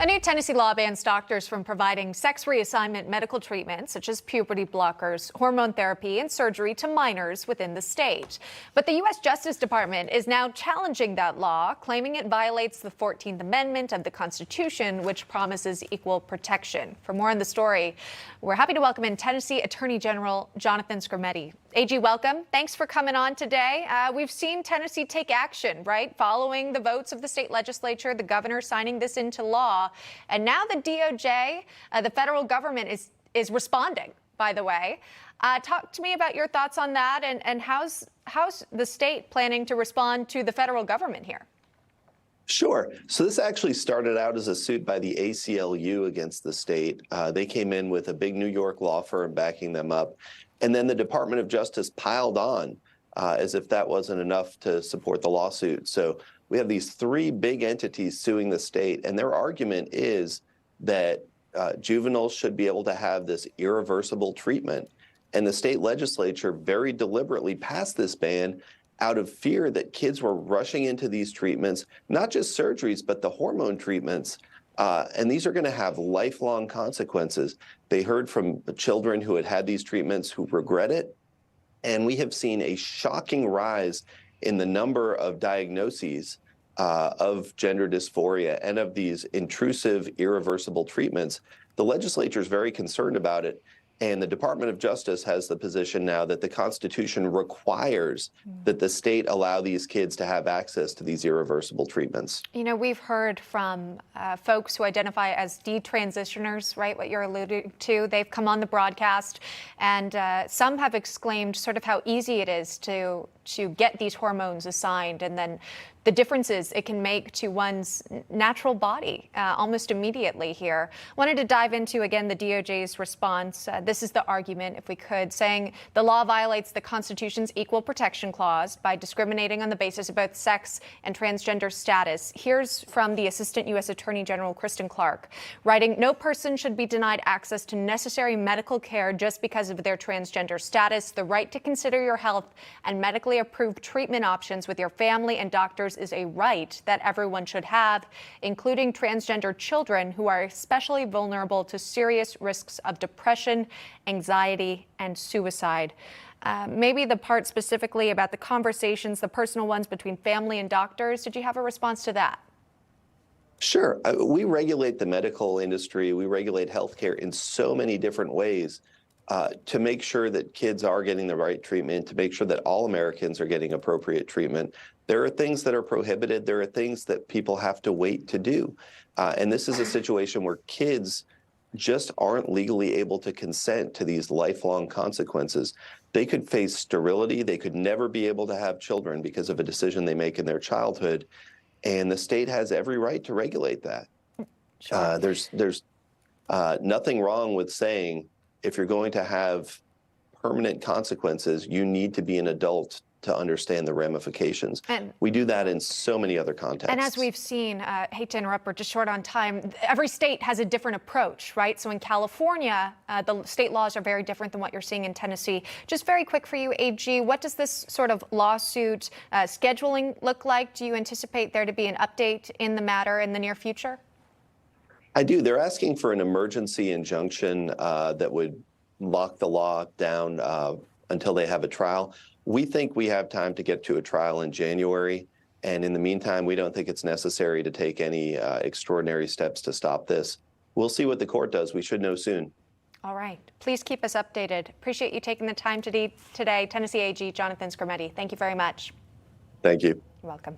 A new Tennessee law bans doctors from providing sex reassignment medical treatments, such as puberty blockers, hormone therapy, and surgery to minors within the state. But the U.S. Justice Department is now challenging that law, claiming it violates the 14th Amendment of the Constitution, which promises equal protection. For more on the story, we're happy to welcome in Tennessee Attorney General Jonathan Skrmetti. AG, welcome. Thanks for coming on today. We've seen Tennessee take action, right? Following the votes of the state legislature, the governor signing this into law. And now the DOJ, the federal government, is responding, by the way. Talk to me about your thoughts on that and how's the state planning to respond to the federal government here? Sure. So this actually started out as a suit by the ACLU against the state. They came in with a big New York law firm backing them up. And then the Department of Justice piled on as if that wasn't enough to support the lawsuit. So we have these three big entities suing the state, and their argument is that juveniles should be able to have this irreversible treatment. And the state legislature very deliberately passed this ban out of fear that kids were rushing into these treatments, not just surgeries, but the hormone treatments. And these are going to have lifelong consequences. They heard from children who had had these treatments who regret it. And we have seen a shocking rise in the number of diagnoses of gender dysphoria and of these intrusive, irreversible treatments. The legislature is very concerned about it. And the Department of Justice has the position now that the Constitution requires that the state allow these kids to have access to these irreversible treatments. You know, we've heard from folks who identify as detransitioners, right, what you're alluding to. They've come on the broadcast, and some have exclaimed sort of how easy it is to get these hormones assigned, and then the differences it can make to one's natural body almost immediately here. Wanted to dive into, again, the DOJ's response. This is the argument, if we could, saying the law violates the Constitution's Equal Protection Clause by discriminating on the basis of both sex and transgender status. Here's from the Assistant U.S. Attorney General Kristen Clark, writing, "No person should be denied access to necessary medical care just because of their transgender status. The right to consider your health and medically approved treatment options with your family and doctors is a right that everyone should have, including transgender children who are especially vulnerable to serious risks of depression, anxiety, and suicide." Maybe the part specifically about the conversations, the personal ones between family and doctors. Did you have a response to that? Sure. We regulate the medical industry. We regulate healthcare in so many different ways to make sure that kids are getting the right treatment, to make sure that all Americans are getting appropriate treatment. There are things that are prohibited. There are things that people have to wait to do. And this is a situation where kids just aren't legally able to consent to these lifelong consequences. They could face sterility. They could never be able to have children because of a decision they make in their childhood. And the state has every right to regulate that. Sure. There's nothing wrong with saying if you're going to have permanent consequences, you need to be an adult to understand the ramifications. And we do that in so many other contexts. And as we've seen, hate to interrupt, we're just short on time, every state has a different approach, right? So in California, the state laws are very different than what you're seeing in Tennessee. Just very quick for you, AG, what does this sort of lawsuit scheduling look like? Do you anticipate there to be an update in the matter in the near future? I do. They're asking for an emergency injunction that would lock the law down until they have a trial. We think we have time to get to a trial in January. And in the meantime, we don't think it's necessary to take any extraordinary steps to stop this. We'll see what the court does. We should know soon. All right. Please keep us updated. Appreciate you taking the time today. Tennessee AG Jonathan Skrmetti. Thank you very much. Thank you. You're welcome.